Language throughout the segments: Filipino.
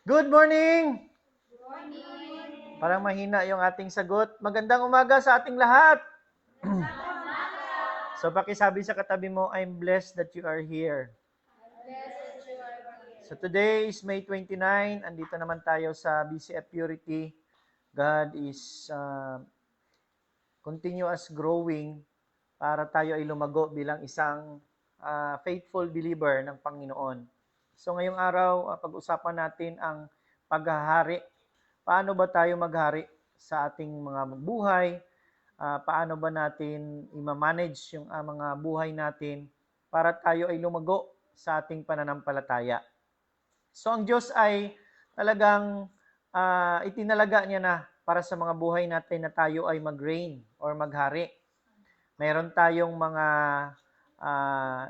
Good morning! Parang mahina yung ating sagot. Magandang umaga sa ating lahat. So pakisabi sa katabi mo, I'm blessed that you are here. So today is May 29. Andito naman tayo sa BCF Purity. God is continuous growing para tayo ay lumago bilang isang faithful believer ng Panginoon. So ngayong araw, pag-usapan natin ang paghahari. Paano ba tayo maghari sa ating mga buhay? Paano ba natin i-manage yung mga buhay natin para tayo ay lumago sa ating pananampalataya? So ang Diyos ay talagang itinalaga niya na para sa mga buhay natin na tayo ay mag-reign or maghari. Meron tayong mga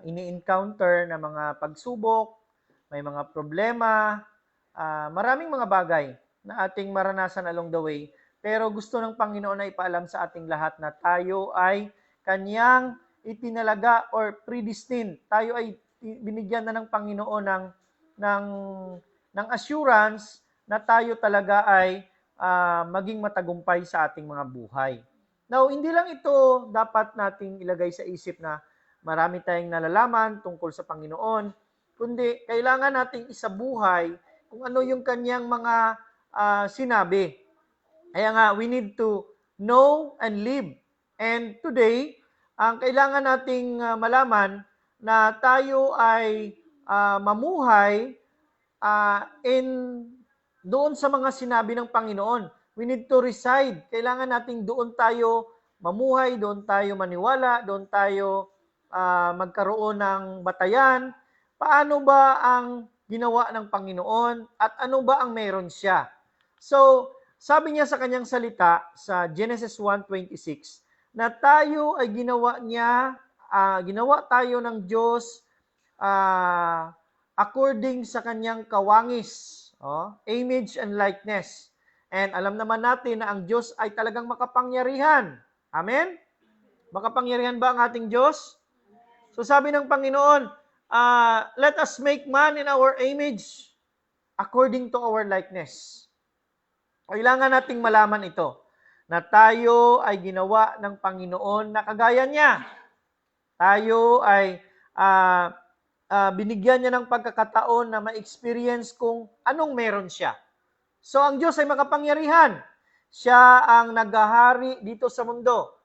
ini-encounter na mga pagsubok, may mga problema, maraming mga bagay na ating maranasan along the way. Pero gusto ng Panginoon na ipaalam sa ating lahat na tayo ay Kanyang itinalaga or predestined. Tayo ay binigyan na ng Panginoon ng assurance na tayo talaga ay maging matagumpay sa ating mga buhay. Now, hindi lang ito dapat nating ilagay sa isip na marami tayong nalalaman tungkol sa Panginoon, kundi kailangan nating isabuhay kung ano yung kanyang mga sinabi. Kaya nga, we need to know and live. And today, ang kailangan nating malaman na tayo ay mamuhay doon sa mga sinabi ng Panginoon. We need to reside. Kailangan nating doon tayo mamuhay, doon tayo maniwala, doon tayo magkaroon ng batayan. Paano ba ang ginawa ng Panginoon at ano ba ang meron siya? So, sabi niya sa kanyang salita sa Genesis 1:26 na tayo ay ginawa tayo ng Diyos according sa kanyang kawangis, image and likeness. And alam naman natin na ang Diyos ay talagang makapangyarihan. Amen? Makapangyarihan ba ang ating Diyos? So sabi ng Panginoon, let us make man in our image according to our likeness. Kailangan nating malaman ito, na tayo ay ginawa ng Panginoon na kagaya niya. Tayo ay binigyan niya ng pagkakataon na ma-experience kung anong meron siya. So ang Diyos ay makapangyarihan. Siya ang naghahari dito sa mundo.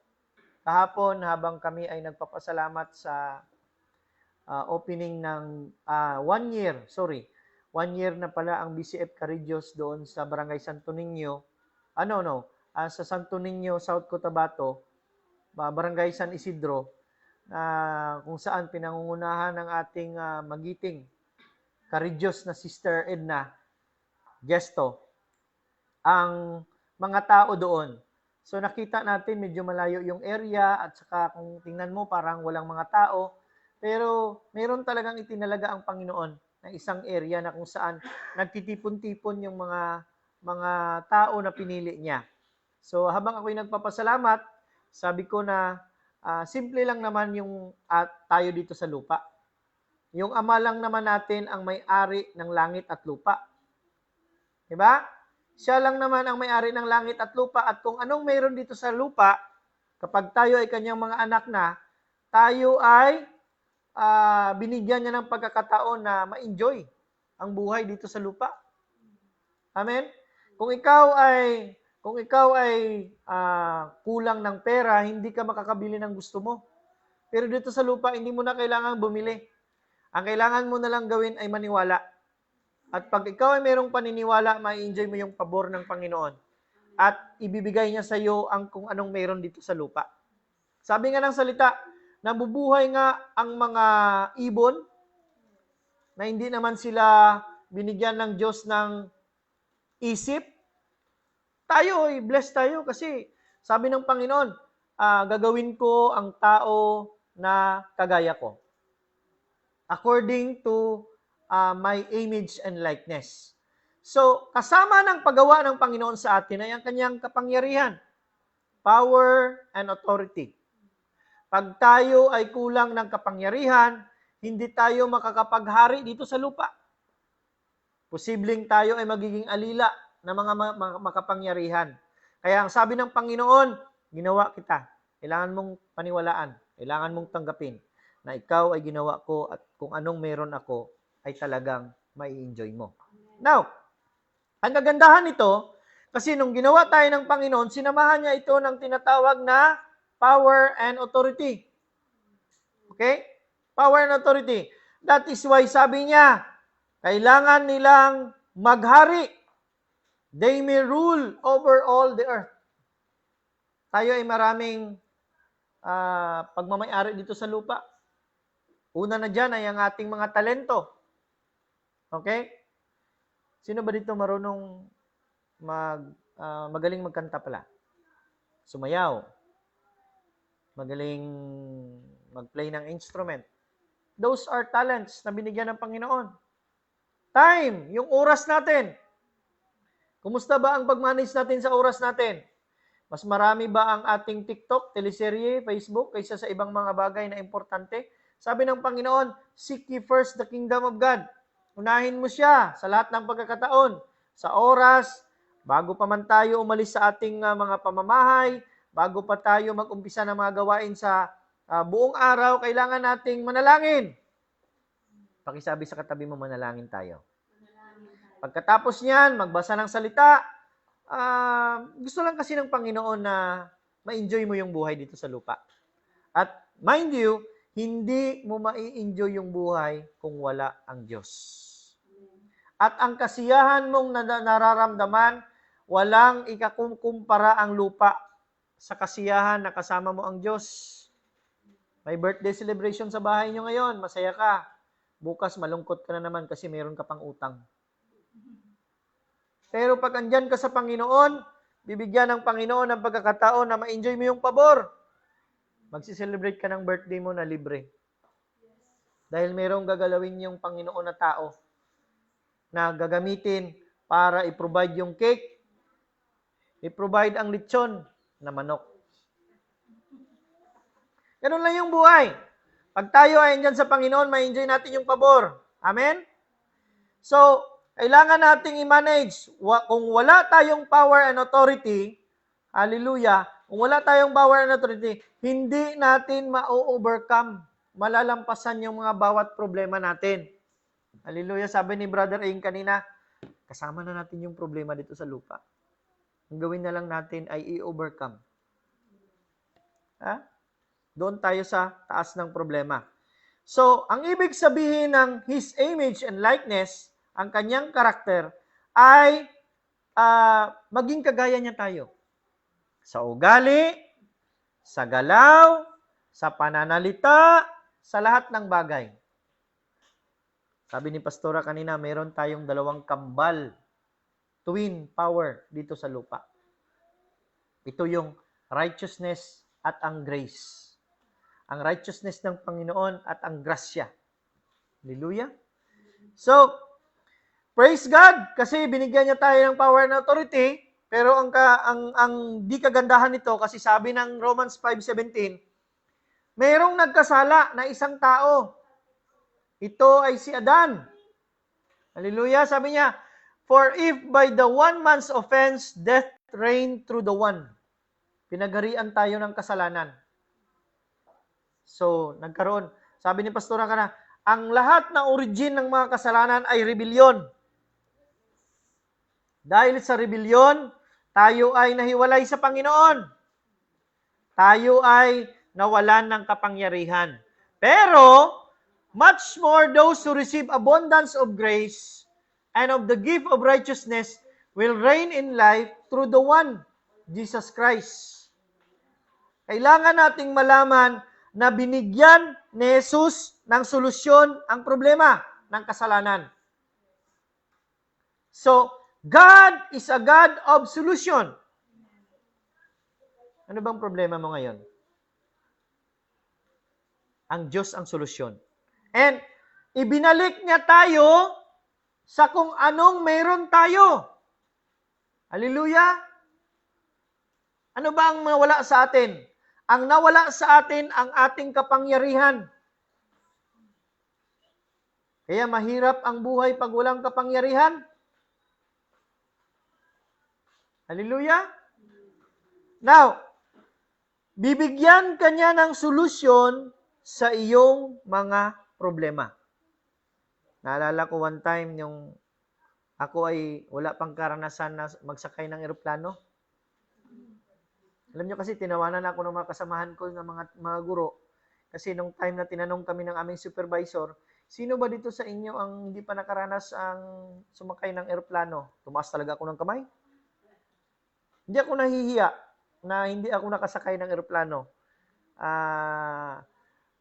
Kahapon habang kami ay nagpapasalamat sa opening ng 1 year na pala ang BCF Caridios doon sa Barangay Santo Niño. Sa Santo Niño, South Cotabato, Barangay San Isidro, kung saan pinangungunahan ng ating magiting Caridios na Sister Edna Gesto ang mga tao doon. So nakita natin medyo malayo yung area at saka kung tingnan mo parang walang mga tao, pero meron talagang itinalaga ang Panginoon na isang area na kung saan nagtitipon-tipon yung mga tao na pinili niya. So habang ako'y nagpapasalamat, sabi ko na simple lang naman yung tayo dito sa lupa. Yung Ama lang naman natin ang may-ari ng langit at lupa. Diba? Siya lang naman ang may-ari ng langit at lupa at kung anong mayroon dito sa lupa, kapag tayo ay kanyang mga anak na, tayo ay binigyan niya ng pagkakataon na ma-enjoy ang buhay dito sa lupa. Amen? Kung ikaw ay kulang ng pera, hindi ka makakabili ng gusto mo. Pero dito sa lupa, hindi mo na kailangan bumili. Ang kailangan mo na lang gawin ay maniwala. At pag ikaw ay mayroong paniniwala, ma-enjoy mo yung pabor ng Panginoon. At ibibigay niya sa iyo ang kung anong mayroon dito sa lupa. Sabi nga ng salita, nabubuhay nga ang mga ibon na hindi naman sila binigyan ng Diyos ng isip. Tayo ay blessed tayo kasi sabi ng Panginoon, gagawin ko ang tao na kagaya ko. According to my image and likeness. So, kasama ng paggawa ng Panginoon sa atin ay ang kanyang kapangyarihan, power, and authority. Pag tayo ay kulang ng kapangyarihan, hindi tayo makakapaghari dito sa lupa. Posibleng tayo ay magiging alila ng mga makapangyarihan. Kaya ang sabi ng Panginoon, ginawa kita. Kailangan mong paniwalaan. Kailangan mong tanggapin na ikaw ay ginawa ko at kung anong meron ako ay talagang mai-enjoy mo. Now, ang kagandahan nito, kasi nung ginawa tayo ng Panginoon, sinamahan niya ito ng tinatawag na power and authority. Okay? Power and authority. That is why sabi niya, kailangan nilang maghari. They may rule over all the earth. Tayo ay maraming pagmamayari dito sa lupa. Una na dyan ay ang ating mga talento. Okay? Sino ba dito marunong magaling magkanta pala? Sumayaw. Magaling mag-play ng instrument. Those are talents na binigyan ng Panginoon. Time, yung oras natin. Kumusta ba ang pag-manage natin sa oras natin? Mas marami ba ang ating TikTok, teleserye, Facebook kaysa sa ibang mga bagay na importante? Sabi ng Panginoon, seek ye first the kingdom of God. Unahin mo siya sa lahat ng pagkakataon. Sa oras, bago pa man tayo umalis sa ating mga pamamahay, bago pa tayo mag-umpisa ng mga gawain sa buong araw, kailangan nating manalangin. Pakisabi sa katabi mo, manalangin tayo. Pagkatapos niyan, magbasa ng salita, gusto lang kasi ng Panginoon na ma-enjoy mo yung buhay dito sa lupa. At mind you, hindi mo ma-enjoy yung buhay kung wala ang Diyos. At ang kasiyahan mong nararamdaman, walang ikakumpara ang lupa sa kasiyahan na kasama mo ang Diyos. May birthday celebration sa bahay nyo ngayon, masaya ka. Bukas malungkot ka na naman kasi mayroon ka pang utang. Pero pag andyan ka sa Panginoon, bibigyan ng Panginoon ng pagkakataon na ma-enjoy mo yung pabor. Magsi-celebrate ka ng birthday mo na libre. Dahil mayroong gagalawin yung Panginoon na tao na gagamitin para i-provide yung cake, i-provide ang lechon na manok. Ganun lang yung buhay. Pag tayo ay andyan sa Panginoon, ma-enjoy natin yung pabor. Amen? So, kailangan nating i-manage. Kung wala tayong power and authority, hallelujah, kung wala tayong power and authority, hindi natin ma-overcome, malalampasan yung mga bawat problema natin. Hallelujah, sabi ni Brother Aing kanina, kasama na natin yung problema dito sa lupa. Ang gawin na lang natin ay i-overcome. Doon tayo sa taas ng problema. So, ang ibig sabihin ng His image and likeness, ang kanyang karakter, ay maging kagaya niya tayo. Sa ugali, sa galaw, sa pananalita, sa lahat ng bagay. Sabi ni Pastora kanina, meron tayong dalawang kambal, twin power dito sa lupa. Ito yung righteousness at ang grace. Ang righteousness ng Panginoon at ang grasya. Hallelujah. So, praise God kasi binigyan niya tayo ng power and authority, pero ang di kagandahan nito kasi sabi ng Romans 5:17, mayroong nagkasala na isang tao. Ito ay si Adan. Hallelujah. Sabi niya, for if by the one man's offense, death reigned through the one. Pinagharian tayo ng kasalanan. So, nagkaroon. Sabi ni Pastora kana, ang lahat na origin ng mga kasalanan ay rebellion. Dahil sa rebellion, tayo ay nahiwalay sa Panginoon. Tayo ay nawalan ng kapangyarihan. Pero, much more those who receive abundance of grace and of the gift of righteousness will reign in life through the one, Jesus Christ. Kailangan nating malaman na binigyan ni Jesus ng solusyon ang problema ng kasalanan. So, God is a God of solution. Ano bang problema mo ngayon? Ang Diyos ang solusyon. And, ibinalik niya tayo sa kung anong meron tayo. Hallelujah! Ano ba ang nawala sa atin? Ang nawala sa atin ang ating kapangyarihan. Kaya mahirap ang buhay pag walang kapangyarihan. Hallelujah? Now, bibigyan ka niya ng solusyon sa iyong mga problema. Naalala ko one time, yung ako ay wala pang karanasan na magsakay ng eroplano. Alam nyo kasi, tinawanan ako ng mga kasamahan ko ng mga guro. Kasi nung time na tinanong kami ng aming supervisor, sino ba dito sa inyo ang hindi pa nakaranas ang sumakay ng eroplano? Tumaas talaga ako ng kamay. Hindi ako nahihiya na hindi ako nakasakay ng eroplano.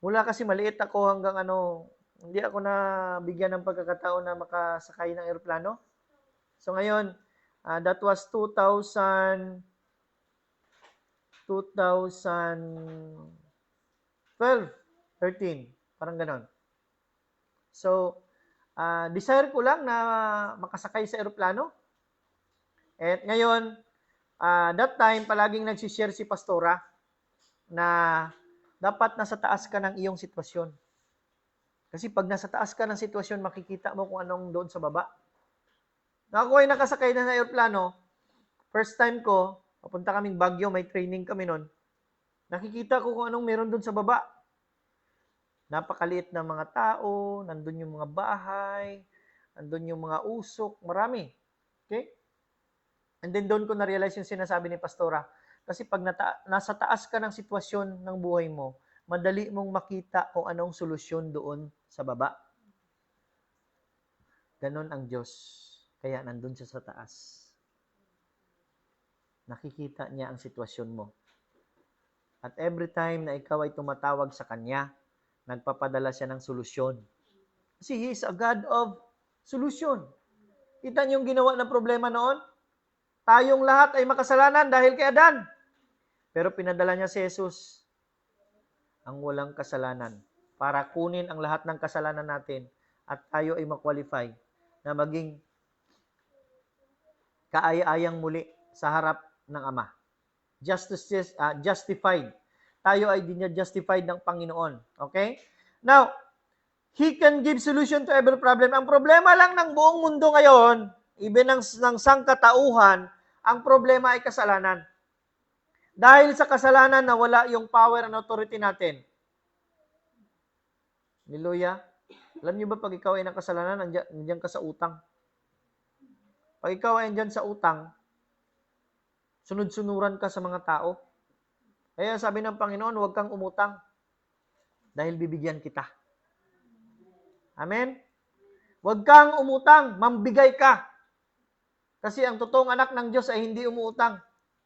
Mula kasi maliit ako hanggang hindi ako nabigyan ng pagkakataon na makasakay ng eroplano. So ngayon, that was 2012, 13, parang ganon. So, desire ko lang na makasakay sa eroplano. At ngayon, that time, palaging nagsishare si Pastora na dapat nasa taas ka ng iyong sitwasyon. Kasi pag nasa taas ka ng sitwasyon, makikita mo kung anong doon sa baba. Na ako ay nakasakay na sa eroplano, first time ko, papunta kaming Baguio, may training kami noon, nakikita ko kung anong meron doon sa baba. Napakaliit na mga tao, nandun yung mga bahay, nandun yung mga usok, marami. Okay? And then doon ko na-realize yung sinasabi ni Pastora. Kasi pag nasa taas ka ng sitwasyon ng buhay mo, madali mong makita kung anong solusyon doon sa baba. Ganon ang Diyos. Kaya nandun siya sa taas. Nakikita niya ang sitwasyon mo. At every time na ikaw ay tumatawag sa Kanya, nagpapadala siya ng solusyon. Kasi He is a God of solution. Kita niyo yung ginawa ng problema noon? Tayong lahat ay makasalanan dahil kay Adan. Pero pinadala niya si Jesus, ang walang kasalanan, para kunin ang lahat ng kasalanan natin at tayo ay makwalify na maging kaaya-ayang muli sa harap ng Ama. Justified. Tayo ay justified ng Panginoon. Okay? Now, He can give solution to every problem. Ang problema lang ng buong mundo ngayon, even ng sangkatauhan, ang problema ay kasalanan. Dahil sa kasalanan, nawala yung power and authority natin. Hallelujah. Alam niyo ba, pag ikaw ay nakasalanan, nandiyan ka sa utang. Pag ikaw ay nandiyan sa utang, sunod-sunuran ka sa mga tao. Kaya sabi ng Panginoon, huwag kang umutang dahil bibigyan kita. Amen? Huwag kang umutang, mambigay ka. Kasi ang totoong anak ng Diyos ay hindi umuutang,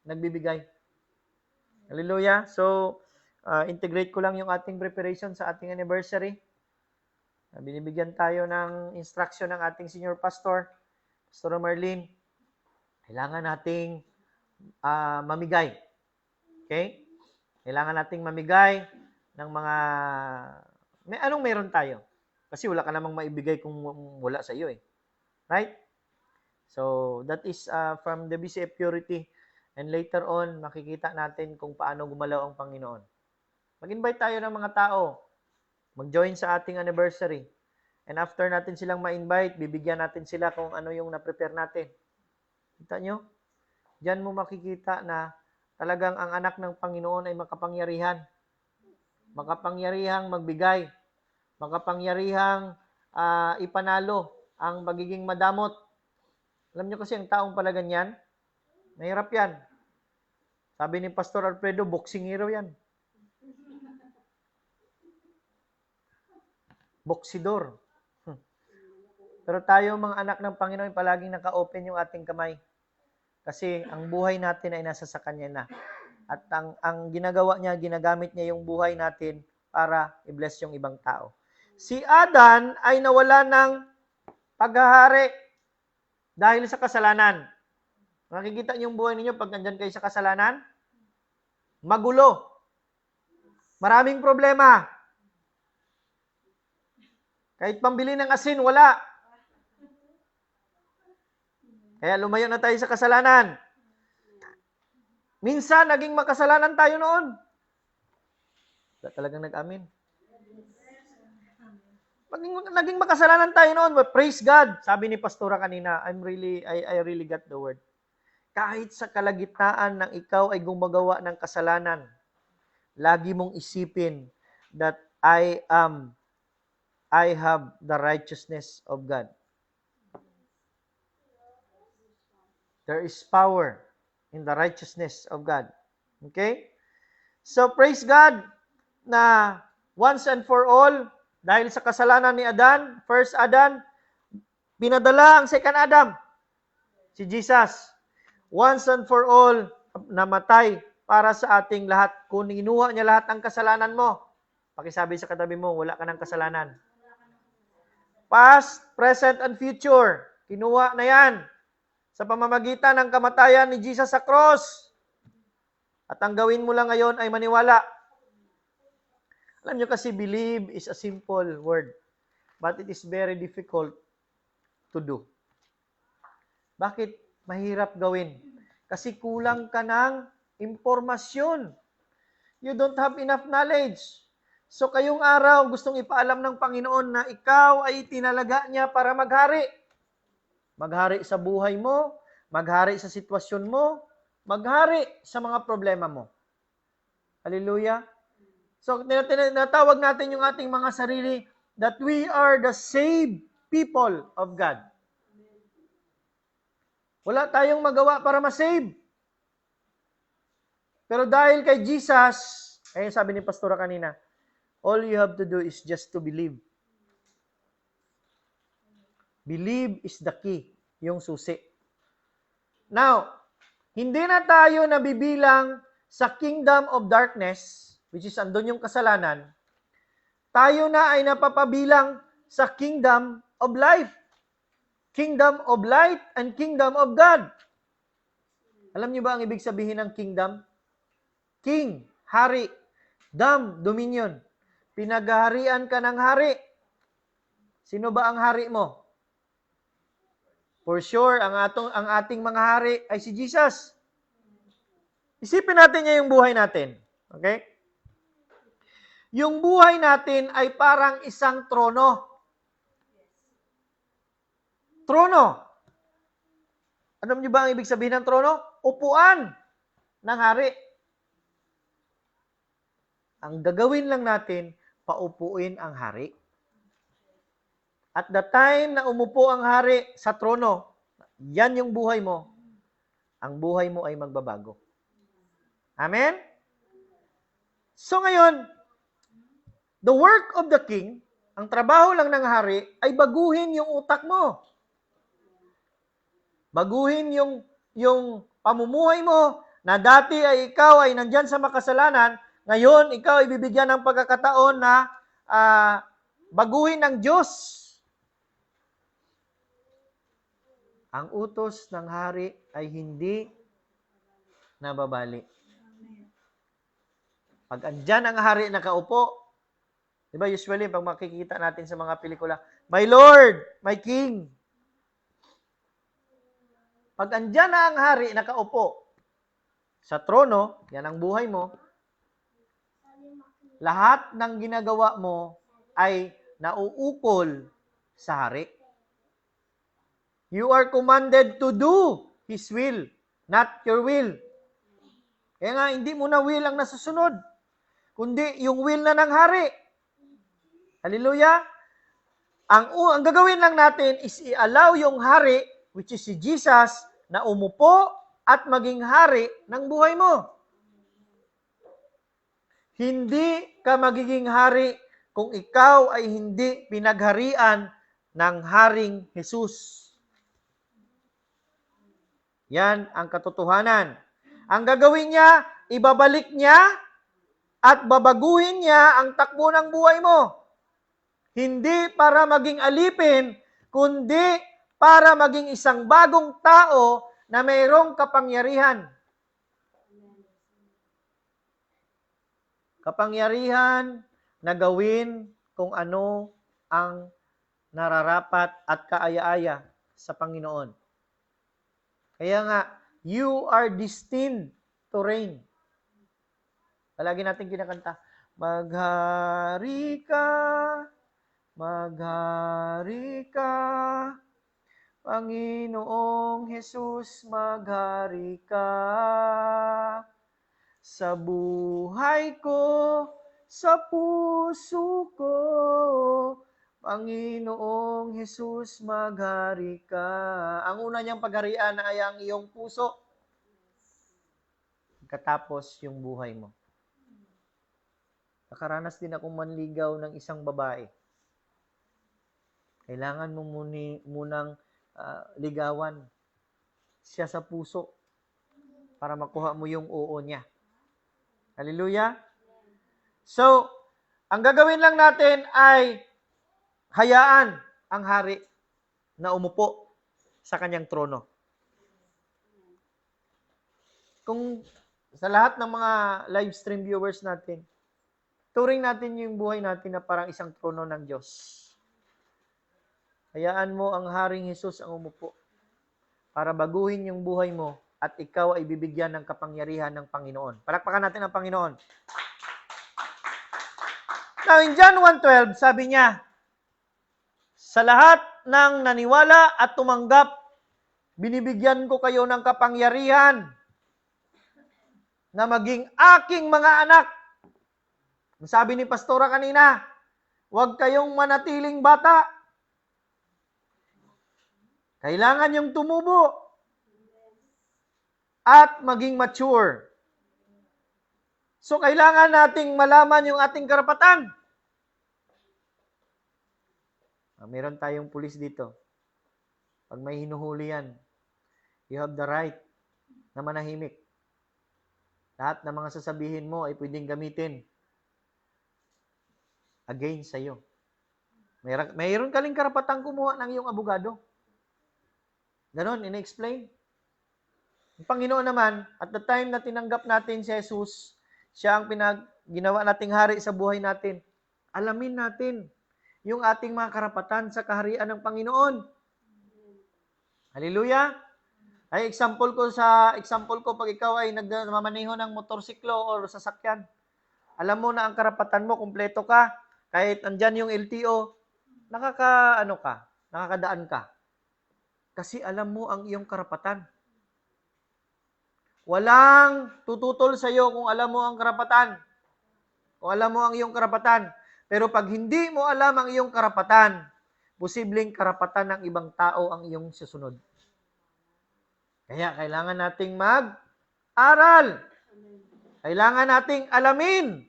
nagbibigay. Hallelujah. So, integrate ko lang yung ating preparation sa ating anniversary. Binibigyan tayo ng instruction ng ating senior pastor, Pastor Marlene. Kailangan nating mamigay. Okay? Kailangan nating mamigay ng mga... Anong meron tayo? Kasi wala ka namang maibigay kung wala sa iyo eh. Right? So, that is from the BCF Purity. And later on, makikita natin kung paano gumalaw ang Panginoon. Mag-invite tayo ng mga tao. Mag-join sa ating anniversary. And after natin silang ma-invite, bibigyan natin sila kung ano yung na-prepare natin. Kita nyo? Diyan mo makikita na talagang ang anak ng Panginoon ay makapangyarihan. Makapangyarihang magbigay. Makapangyarihang ipanalo ang pagiging madamot. Alam nyo kasi ang taong pala ganyan, mahirap yan. Sabi ni Pastor Alfredo, boxing hero yan. Boksidor. Pero tayo mga anak ng Panginoon, palaging naka-open yung ating kamay. Kasi ang buhay natin ay nasa sa Kanya na. At ang ginagawa niya, ginagamit niya yung buhay natin para i-bless yung ibang tao. Si Adan ay nawala ng paghahari dahil sa kasalanan. Makikita niyo yung buhay ninyo pag nandyan kayo sa kasalanan? Magulo. Maraming problema. Kahit pambili ng asin, wala. Kaya lumayo na tayo sa kasalanan. Minsan, naging makasalanan tayo noon. Wala talagang nag-amin. Naging makasalanan tayo noon. But praise God. Sabi ni Pastora kanina, I really got the word. Kahit sa kalagitnaan ng ikaw ay gumagawa ng kasalanan, lagi mong isipin that I have the righteousness of God. There is power in the righteousness of God. Okay? So, praise God na once and for all, dahil sa kasalanan ni Adan, first Adan, pinadala ang second Adam, si Jesus. Once and for all, namatay para sa ating lahat. Kung inuha niya lahat ng kasalanan mo, pakisabi sa katabi mo, wala ka ng kasalanan. Past, present, and future, kinuha na yan sa pamamagitan ng kamatayan ni Jesus sa cross. At ang gawin mo lang ngayon ay maniwala. Alam nyo kasi believe is a simple word, but it is very difficult to do. Bakit mahirap gawin? Kasi kulang ka ng impormasyon. You don't have enough knowledge. So kayong araw, gustong ipaalam ng Panginoon na ikaw ay tinalaga niya para maghari. Maghari sa buhay mo, maghari sa sitwasyon mo, maghari sa mga problema mo. Hallelujah! So, tinatawag natin yung ating mga sarili that we are the saved people of God. Wala tayong magawa para ma-save. Pero dahil kay Jesus, ayun sabi ni Pastora kanina, all you have to do is just to believe. Believe is the key, yung susi. Now, hindi na tayo nabibilang sa kingdom of darkness, which is andun yung kasalanan, tayo na ay napapabilang sa kingdom of life. Kingdom of light and kingdom of God. Alam niyo ba ang ibig sabihin ng kingdom? King, hari. Dom, dominion. Pinaghaharian ka ng hari. Sino ba ang hari mo? For sure, ang ating mga hari ay si Jesus. Isipin natin niya yung buhay natin. Okay? Yung buhay natin ay parang isang trono. Trono. Alam niyo ba ang ibig sabihin ng trono? Upuan ng hari. Ang gagawin lang natin, paupuin ang hari. At the time na umupo ang hari sa trono, yan yung buhay mo, ang buhay mo ay magbabago. Amen? So ngayon, the work of the king, ang trabaho lang ng hari, ay baguhin yung utak mo. Baguhin yung pamumuhay mo, na dati ay ikaw ay nandyan sa makasalanan, ngayon ikaw ay bibigyan ng pagkakataon na baguhin ng Diyos. Ang utos ng hari ay hindi nababali. Pag andyan ang hari nakaupo, di ba usually pag makikita natin sa mga pelikula, my Lord, my King. Pag andyan na ang hari nakaupo sa trono, yan ang buhay mo, lahat ng ginagawa mo ay nauukol sa hari. You are commanded to do His will, not your will. Kaya nga, hindi mo na will ang nasusunod, kundi yung will na ng hari. Hallelujah! Ang gagawin lang natin is i-allow yung hari, which is si Jesus, na umupo at maging hari ng buhay mo. Hindi ka magiging hari kung ikaw ay hindi pinagharian ng Haring Jesus. Yan ang katotohanan. Ang gagawin niya, ibabalik niya at babaguhin niya ang takbo ng buhay mo. Hindi para maging alipin, kundi para maging isang bagong tao na mayroong kapangyarihan. Kapangyarihan na gawin kung ano ang nararapat at kaaya-aya sa Panginoon. Kaya nga, you are destined to reign. Palagi natin kinakanta, maghari ka maghari ka. Panginoong Jesus, maghari ka. Sa buhay ko, sa puso ko, Panginoong Jesus, maghari ka. Ang una niyang pagharian ay ang iyong puso. Katapos yung buhay mo. Nakaranas din akong manligaw ng isang babae. Kailangan mo munang ligawan siya sa puso para makuha mo yung oo niya. Hallelujah? So, ang gagawin lang natin ay hayaan ang hari na umupo sa kanyang trono. Kung sa lahat ng mga live stream viewers natin, turing natin yung buhay natin na parang isang trono ng Diyos. Hayaan mo ang Haring Jesus ang umupo para baguhin yung buhay mo at ikaw ay bibigyan ng kapangyarihan ng Panginoon. Palakpakan natin ang Panginoon. Now, in John 1:12, sabi niya, sa lahat ng naniwala at tumanggap, binibigyan ko kayo ng kapangyarihan na maging aking mga anak. Sabi ni Pastora kanina, huwag kayong manatiling bata. Kailangan yung tumubo at maging mature. So, kailangan nating malaman yung ating karapatan. Meron tayong pulis dito. Pag may hinuhuli yan, you have the right na manahimik. Lahat ng mga sasabihin mo ay pwedeng gamitin against sa'yo. Mayroon ka ring karapatang kumuha ng iyong abogado. Ganon, ina-explain. Ang Panginoon naman, at the time na tinanggap natin si Jesus, siya ang ginawa nating hari sa buhay natin. Alamin natin yung ating mga karapatan sa kaharian ng Panginoon. Hallelujah! Ay example ko pag ikaw ay nagmamaneho ng motorsiklo o sasakyan. Alam mo na ang karapatan mo, kumpleto ka. Kahit andyan yung LTO, nakakadaan ka. Kasi alam mo ang iyong karapatan. Walang tututol sa iyo kung alam mo ang karapatan. Kung alam mo ang iyong karapatan. Pero pag hindi mo alam ang iyong karapatan, posibleng karapatan ng ibang tao ang iyong susunod. Kaya kailangan nating mag-aral. Kailangan nating alamin.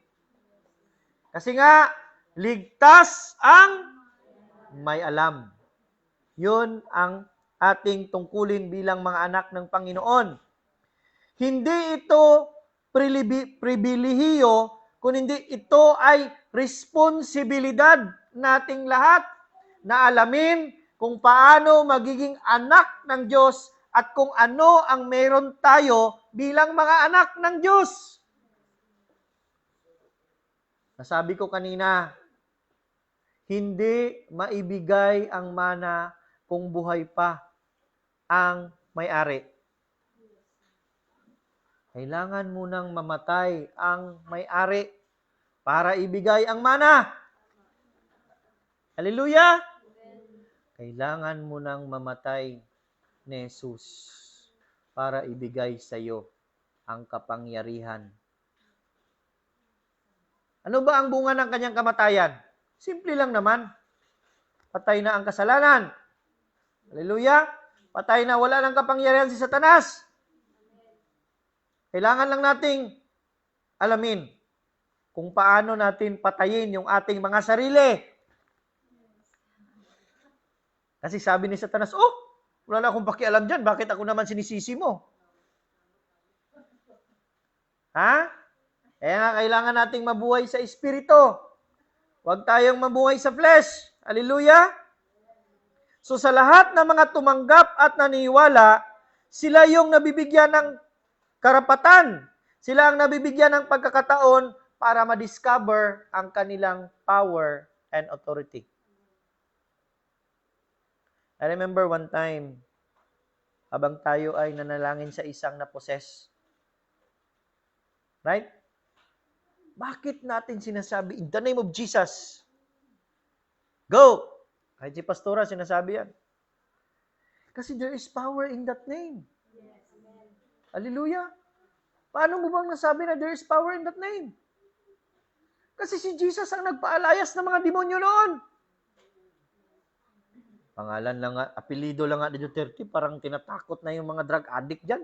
Kasi nga, ligtas ang may alam. Yun ang ating tungkulin bilang mga anak ng Panginoon. Hindi ito pribilehiyo, kundi ito ay responsibilidad nating lahat na alamin kung paano magiging anak ng Diyos at kung ano ang meron tayo bilang mga anak ng Diyos. Nasabi ko kanina, hindi maibigay ang mana kung buhay pa ang may-ari. Kailangan munang mamatay ang may-ari para ibigay ang mana. Hallelujah! Kailangan munang mamatay ni Jesus para ibigay sa iyo ang kapangyarihan. Ano ba ang bunga ng kanyang kamatayan? Simple lang naman. Patay na ang kasalanan. Hallelujah! Patay na, wala nang kapangyarihan si Satanas. Kailangan lang nating alamin kung paano natin patayin yung ating mga sarili. Kasi sabi ni Satanas, wala na akong pakialam dyan. Bakit ako naman sinisisi mo? Ha? Kaya nga kailangan nating mabuhay sa Espiritu. Huwag tayong mabuhay sa flesh. Hallelujah! So sa lahat ng mga tumanggap at naniniwala, sila yung nabibigyan ng karapatan. Sila ang nabibigyan ng pagkakataon para ma-discover ang kanilang power and authority. I remember one time, habang tayo ay nanalangin sa isang na-possess. Right? Bakit natin sinasabi, in the name of Jesus? Go! Kahit si pastora, sinasabi yan. Kasi there is power in that name. Hallelujah. Paano mo bang nasabi na there is power in that name? Kasi si Jesus ang nagpaalayas ng mga demonyo noon. Pangalan lang nga, apelido lang nga ni Duterte, parang tinatakot na yung mga drug addict dyan.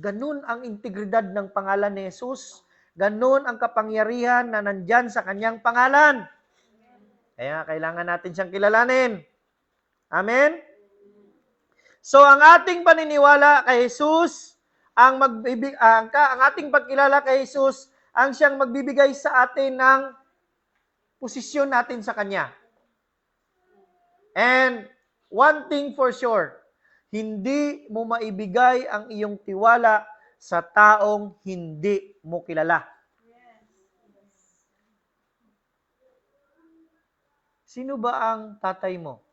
Ganun ang integridad ng pangalan ni Jesus. Ganun ang kapangyarihan na nandyan sa kanyang pangalan. Kaya kailangan natin siyang kilalanin. Amen? So, ang ating paniniwala kay Jesus, ang ating pagkilala kay Jesus, ang siyang magbibigay sa atin ng posisyon natin sa Kanya. And one thing for sure, hindi mo maibigay ang iyong tiwala sa taong hindi mo kilala. Sino ba ang tatay mo?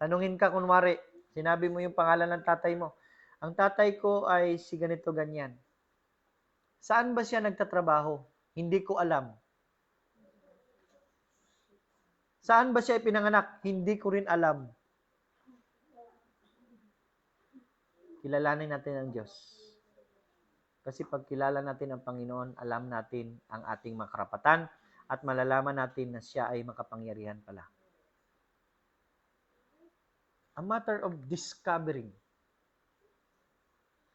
Tanungin ka kunwari, sinabi mo yung pangalan ng tatay mo. Ang tatay ko ay si ganito ganyan. Saan ba siya nagtatrabaho? Hindi ko alam. Saan ba siya ipinanganak? Hindi ko rin alam. Kilalanin natin ang Diyos. Kasi pag kilala natin ang Panginoon, alam natin ang ating mga karapatan at malalaman natin na siya ay makapangyarihan pala. A matter of discovering.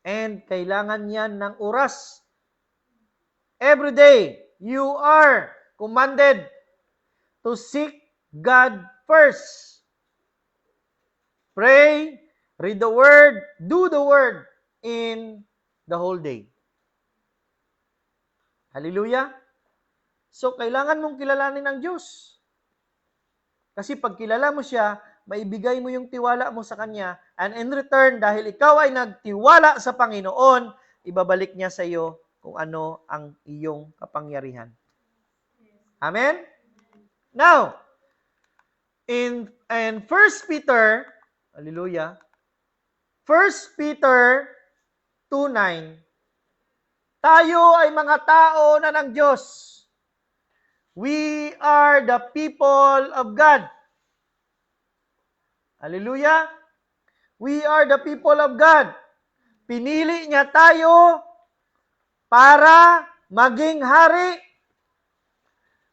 And kailangan yan ng oras. Every day, you are commanded to seek God first. Pray, read the Word, do the Word in the whole day. Hallelujah? So, kailangan mong kilalanin ang Diyos. Kasi pag kilala mo siya, maibigay mo yung tiwala mo sa Kanya, and in return, dahil ikaw ay nagtiwala sa Panginoon, ibabalik niya sa iyo kung ano ang iyong kapangyarihan. Amen? Now, in 1 Peter, hallelujah, 1 Peter 2:9, tayo ay mga tao na ng Diyos. We are the people of God. Hallelujah. We are the people of God. Pinili niya tayo para maging hari.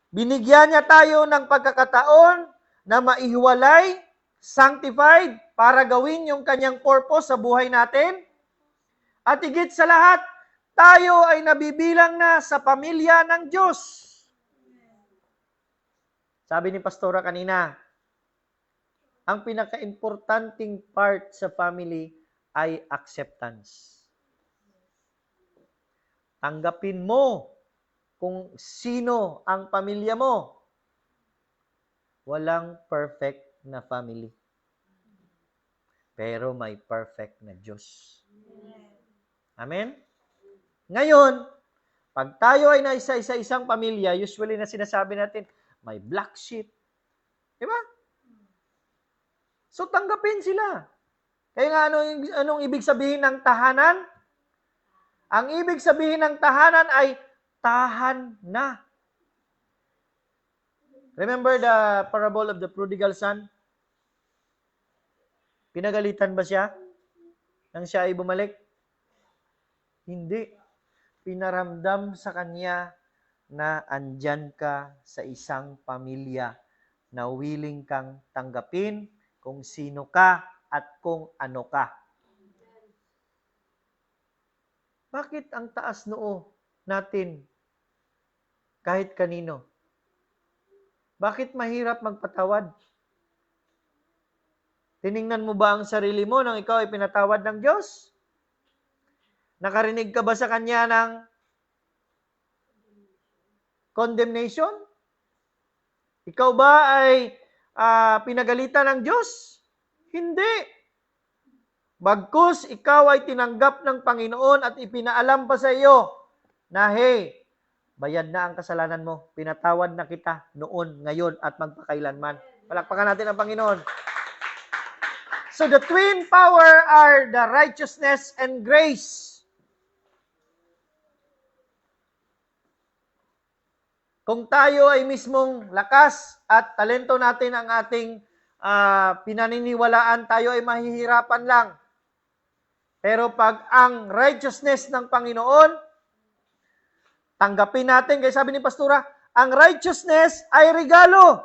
Binigyan niya tayo ng pagkakataon na maihiwalay, sanctified, para gawin yung kanyang purpose sa buhay natin. At higit sa lahat, tayo ay nabibilang na sa pamilya ng Diyos. Sabi ni Pastora kanina, ang pinaka-importanting part sa family ay acceptance. Tanggapin mo kung sino ang pamilya mo. Walang perfect na family. Pero may perfect na Diyos. Amen? Ngayon, pag tayo ay naisa isang pamilya, usually na sinasabi natin, may black sheep. Diba? So, tanggapin sila. Kaya nga, anong ibig sabihin ng tahanan? Ang ibig sabihin ng tahanan ay tahan na. Remember the parable of the prodigal son? Pinagalitan ba siya nang siya ay bumalik? Hindi. Pinaramdam sa kanya na andyan ka sa isang pamilya na willing kang tanggapin kung sino ka at kung ano ka. Bakit ang taas noo natin kahit kanino? Bakit mahirap magpatawad? Tiningnan mo ba ang sarili mo nang ikaw ay pinatawad ng Diyos? Nakarinig ka ba sa Kanya ng condemnation? Ikaw ba ay pinagalitan ng Diyos? Hindi. Bagkus ikaw ay tinanggap ng Panginoon at ipinaalam pa sa iyo na, hey, bayad na ang kasalanan mo. Pinatawad na kita noon, ngayon, at magpakailanman. Palakpakan natin ang Panginoon. So the twin power are the righteousness and grace. Kung tayo ay mismong lakas at talento natin ang ating pinaniniwalaan, tayo ay mahihirapan lang. Pero pag ang righteousness ng Panginoon, tanggapin natin, kaya sabi ni Pastora, ang righteousness ay regalo.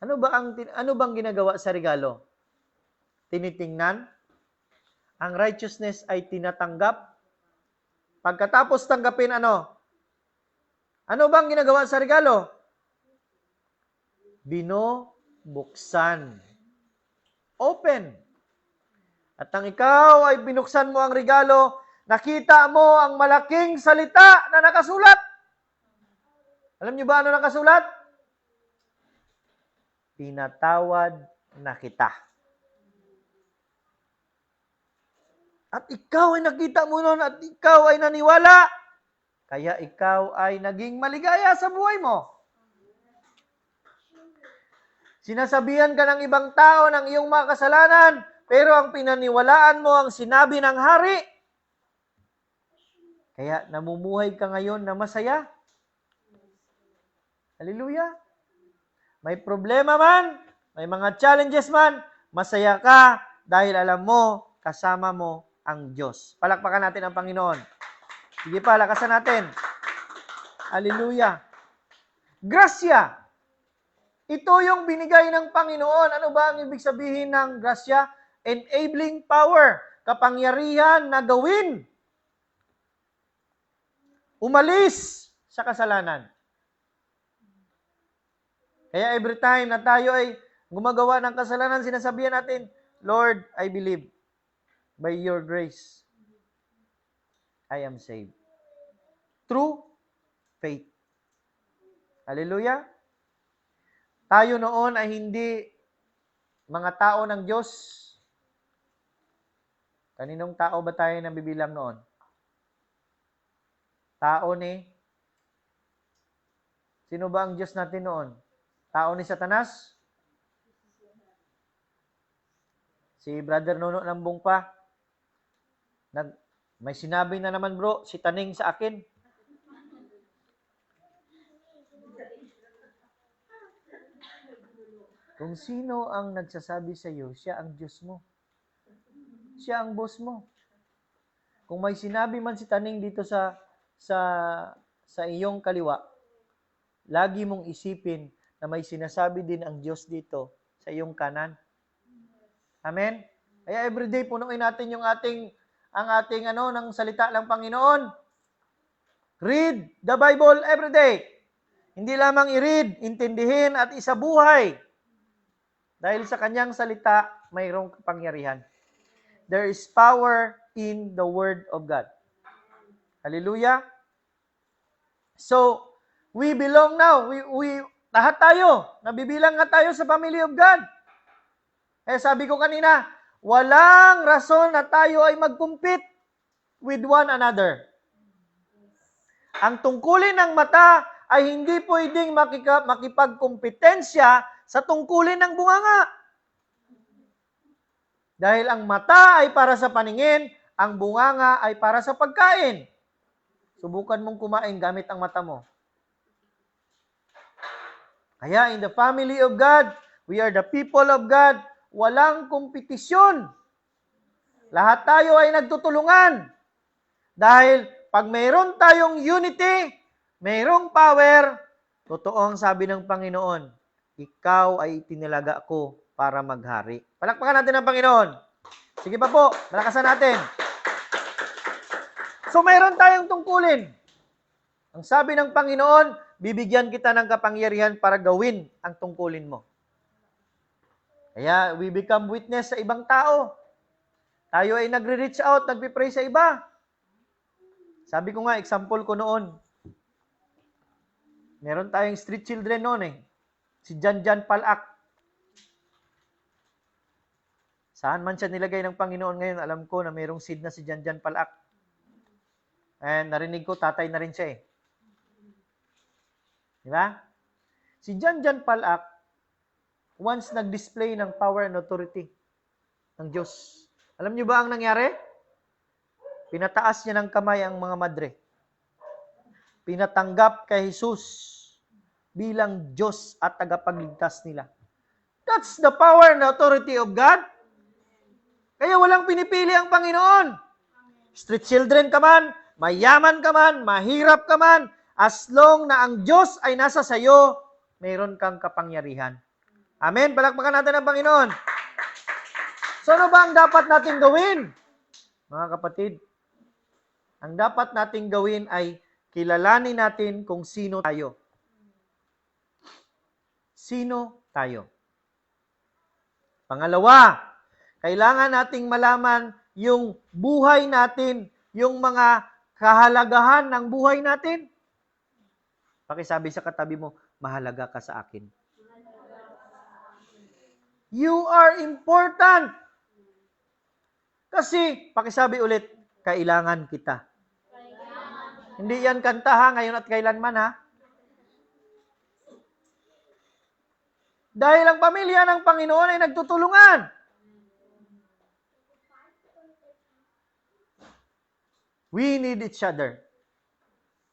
Ano bang ginagawa sa regalo? Tinitingnan. Ang righteousness ay tinatanggap. Pagkatapos tanggapin, ano? Ano bang ginagawa sa regalo? Binubuksan. Open. At ang ikaw ay binuksan mo ang regalo, nakita mo ang malaking salita na nakasulat. Alam niyo ba ano nakasulat? Pinatawad na kita. At ikaw ay nakita mo noon at ikaw ay naniwala. Kaya ikaw ay naging maligaya sa buhay mo. Sinasabihan ka ng ibang tao ng iyong mga kasalanan, pero ang pinaniwalaan mo ang sinabi ng hari. Kaya namumuhay ka ngayon na masaya. Hallelujah. May problema man, may mga challenges man, masaya ka dahil alam mo, kasama mo ang Diyos. Palakpakan natin ang Panginoon. Sige pa, lakasan natin. Hallelujah. Grasya. Ito yung binigay ng Panginoon. Ano ba ang ibig sabihin ng grasya? Enabling power. Kapangyarihan na gawin. Umalis sa kasalanan. Kaya every time na tayo ay gumagawa ng kasalanan, sinasabihan natin, Lord, I believe by your grace, I am saved. Through faith. Hallelujah. Tayo noon ay hindi mga tao ng Diyos. Kaninong tao ba tayo nang bibilang noon? Tao ni? Sino ba ang Diyos natin noon? Tao ni Satanas? Si Brother Nono Lambong pa. May sinabi na naman bro, si Taning sa akin. Kung sino ang nagsasabi sa iyo, siya ang Diyos mo. Siya ang boss mo. Kung may sinabi man si Taning dito sa iyong kaliwa, lagi mong isipin na may sinasabi din ang Diyos dito sa iyong kanan. Amen? Kaya everyday punuin natin ang ating ng salita ng Panginoon. Read the Bible everyday. Hindi lamang i-read, intindihin at isabuhay. Dahil sa kanyang salita, mayroong kapangyarihan. There is power in the Word of God. Hallelujah. So, we belong now. Lahat tayo, nabibilang nga tayo sa family of God. Eh sabi ko kanina, walang rason na tayo ay mag-compete with one another. Ang tungkulin ng mata ay hindi pwedeng makipagkompetensya sa tungkulin ng bunganga. Dahil ang mata ay para sa paningin, ang bunganga ay para sa pagkain. Subukan mong kumain gamit ang mata mo. Kaya in the family of God, we are the people of God, walang kompetisyon. Lahat tayo ay nagtutulungan. Dahil pag mayroon tayong unity, mayroong power, totoo ang sabi ng Panginoon, ikaw ay itinilaga ko para maghari. Palakpakan natin ang Panginoon. Sige pa po, malakasan natin. So mayroon tayong tungkulin. Ang sabi ng Panginoon, bibigyan kita ng kapangyarihan para gawin ang tungkulin mo. Kaya we become witness sa ibang tao. Tayo ay nagre-reach out, nagpipray sa iba. Sabi ko nga, example ko noon. Meron tayong street children noon Si Jan Palak. Saan man siya nilagay ng Panginoon ngayon, alam ko na mayroong seed na si Jan Palak. And narinig ko, tatay na rin siya Di ba? Si Jan Palak, once nag-display ng power and authority ng Diyos. Alam niyo ba ang nangyari? Pinataas niya ng kamay ang mga madre. pinatanggap kay Jesus bilang Diyos at tagapagligtas nila. That's the power and authority of God. Kaya walang pinipili ang Panginoon. Street children ka man, mayaman ka man, mahirap ka man, as long na ang Diyos ay nasa sayo, mayroon kang kapangyarihan. Amen? Palakpakan natin ang Panginoon. So ano ba ang dapat natin gawin? Mga kapatid, ang dapat natin gawin ay kilalanin natin kung sino tayo. Sino tayo? Pangalawa, kailangan nating malaman yung buhay natin, yung mga kahalagahan ng buhay natin. Pakisabi sa katabi mo, mahalaga ka sa akin. You are important. Kasi, pakisabi ulit, kailangan kita. Hindi yan kanta ha, ngayon at kailanman ha. Dahil ang pamilya ng Panginoon ay nagtutulungan. We need each other.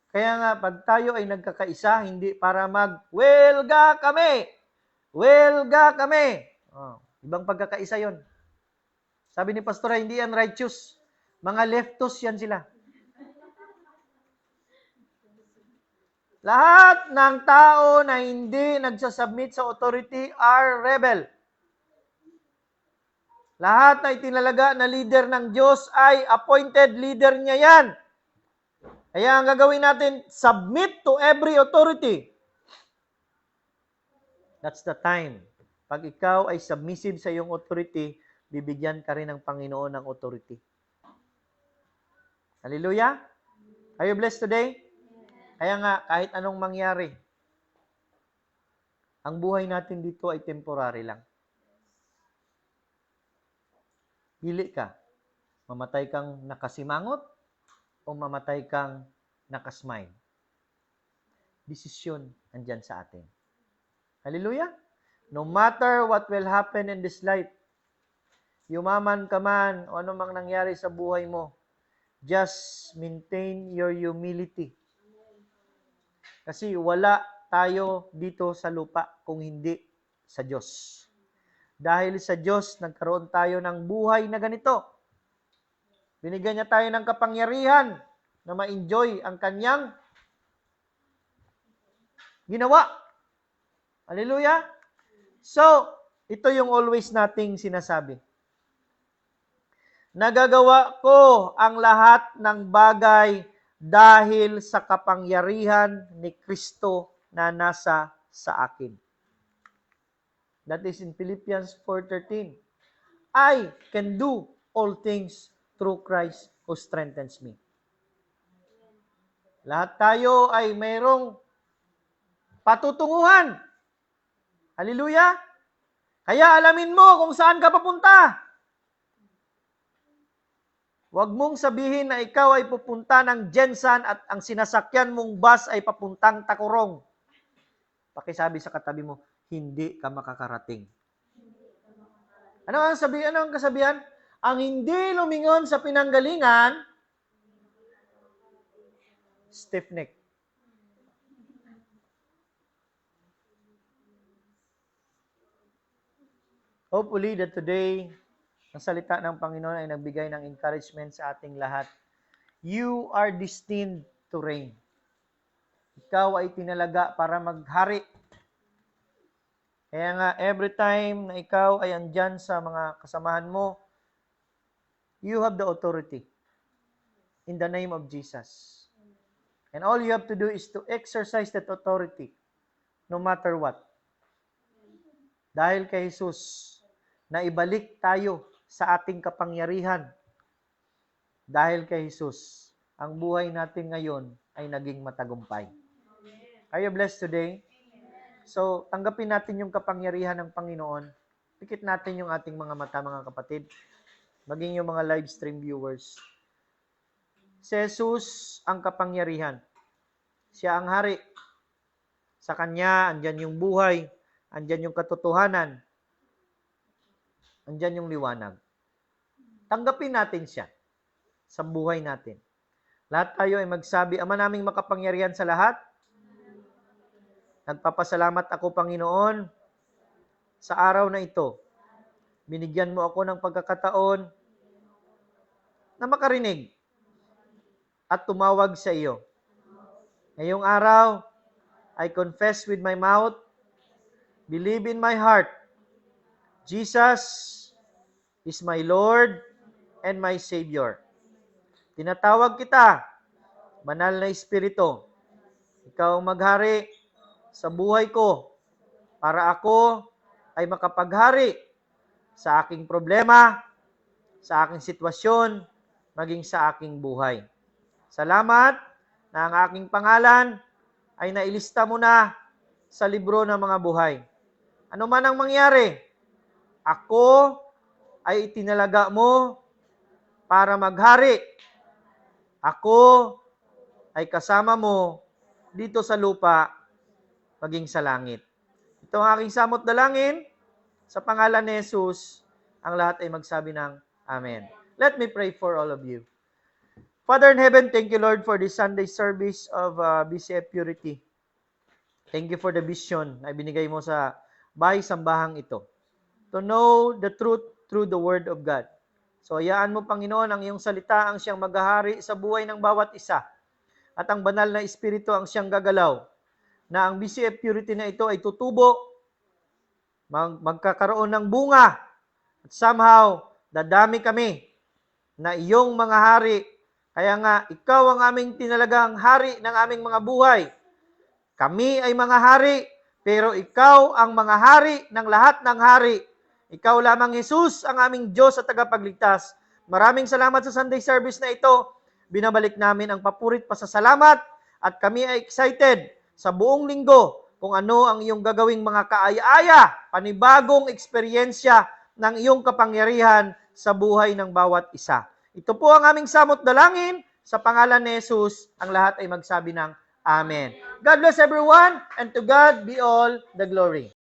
Kaya nga, pag tayo ay nagkakaisa, hindi para welga kami. Welga kami. Oh, ibang pagkakaisa yon. Sabi ni Pastora, hindi yan righteous. Mga leftos yan sila. Lahat ng tao na hindi nagsasubmit sa authority are rebel. Lahat na itinalaga na leader ng Diyos ay appointed leader niya yan. Kaya ang gagawin natin, submit to every authority. That's the time. Pag ikaw ay submissive sa iyong authority, bibigyan ka rin ng Panginoon ng authority. Hallelujah? Are you blessed today? Kaya nga, kahit anong mangyari, ang buhay natin dito ay temporary lang. Pili ka. Mamatay kang nakasimangot o mamatay kang nakasmile. Desisyon andyan sa atin. Hallelujah? No matter what will happen in this life, yumaman ka man o anumang nangyari sa buhay mo, just maintain your humility. Kasi wala tayo dito sa lupa kung hindi sa Diyos. Dahil sa Diyos, nagkaroon tayo ng buhay na ganito. Binigyan niya tayo ng kapangyarihan na ma-enjoy ang kanyang ginawa. Hallelujah? So, ito yung always nating sinasabi. Nagagawa ko ang lahat ng bagay dahil sa kapangyarihan ni Kristo na nasa sa akin. That is in Philippians 4:13. I can do all things through Christ who strengthens me. Lahat tayo ay mayroong patutunguhan. Hallelujah! Kaya alamin mo kung saan ka papunta. Huwag mong sabihin na ikaw ay pupunta ng Jensan at ang sinasakyan mong bus ay papuntang Takurong. Pakisabi sa katabi mo, hindi ka makakarating. Ano ang kasabihan? Ang hindi lumingon sa pinanggalingan, stiff neck. Hopefully that today, ang salita ng Panginoon ay nagbigay ng encouragement sa ating lahat. You are destined to reign. Ikaw ay tinalaga para maghari. Kaya nga, every time na ikaw ay andyan sa mga kasamahan mo, you have the authority in the name of Jesus. And all you have to do is to exercise that authority no matter what. Dahil kay Jesus, na ibalik tayo sa ating kapangyarihan. Dahil kay Jesus, ang buhay natin ngayon ay naging matagumpay. Are you blessed today? So, tanggapin natin yung kapangyarihan ng Panginoon. Pikit natin yung ating mga mata, mga kapatid. Maging yung mga live stream viewers. Si Jesus ang kapangyarihan. Siya ang hari. Sa Kanya, andyan yung buhay. Andyan yung katotohanan. Andyan yung liwanag. Tanggapin natin siya sa buhay natin. Lahat tayo ay magsabi, Ama naming makapangyarihan sa lahat, nagpapasalamat ako, Panginoon, sa araw na ito. Binigyan mo ako ng pagkakataon na makarinig at tumawag sa iyo. Ngayong araw, I confess with my mouth, believe in my heart, Jesus is my Lord and my Savior. Tinatawag kita, Banal na Espiritu. Ikaw ang maghari sa buhay ko para ako ay makapaghari sa aking problema, sa aking sitwasyon, maging sa aking buhay. Salamat na ang aking pangalan ay nailista mo na sa libro ng mga buhay. Ano man ang mangyari, ako ay itinalaga mo para maghari. Ako ay kasama mo dito sa lupa, maging sa langit. Ito ang aking samot dalangin. Sa pangalan ni Jesus, ang lahat ay magsabi ng Amen. Let me pray for all of you. Father in heaven, thank you, Lord, for this Sunday service of BCF Purity. Thank you for the vision na binigay mo sa bahay-sambahang ito. To know the truth through the Word of God. So, hayaan mo, Panginoon, ang iyong salita ang siyang maghahari sa buhay ng bawat isa. At ang banal na Espiritu ang siyang gagalaw. Na ang BCF Purity na ito ay tutubo, magkakaroon ng bunga, at somehow, dadami kami na iyong mga hari. Kaya nga, ikaw ang aming tinalagang hari ng aming mga buhay. Kami ay mga hari, pero ikaw ang mga hari ng lahat ng hari. Ikaw lamang, Jesus, ang aming Diyos at tagapagligtas. Maraming salamat sa Sunday service na ito. Binabalik namin ang papurit pasasalamat at kami ay excited sa buong linggo kung ano ang iyong gagawing mga kaaya-aya, panibagong eksperyensya ng iyong kapangyarihan sa buhay ng bawat isa. Ito po ang aming samot dalangin. Sa pangalan ni Jesus, ang lahat ay magsabi ng Amen. God bless everyone, and to God be all the glory.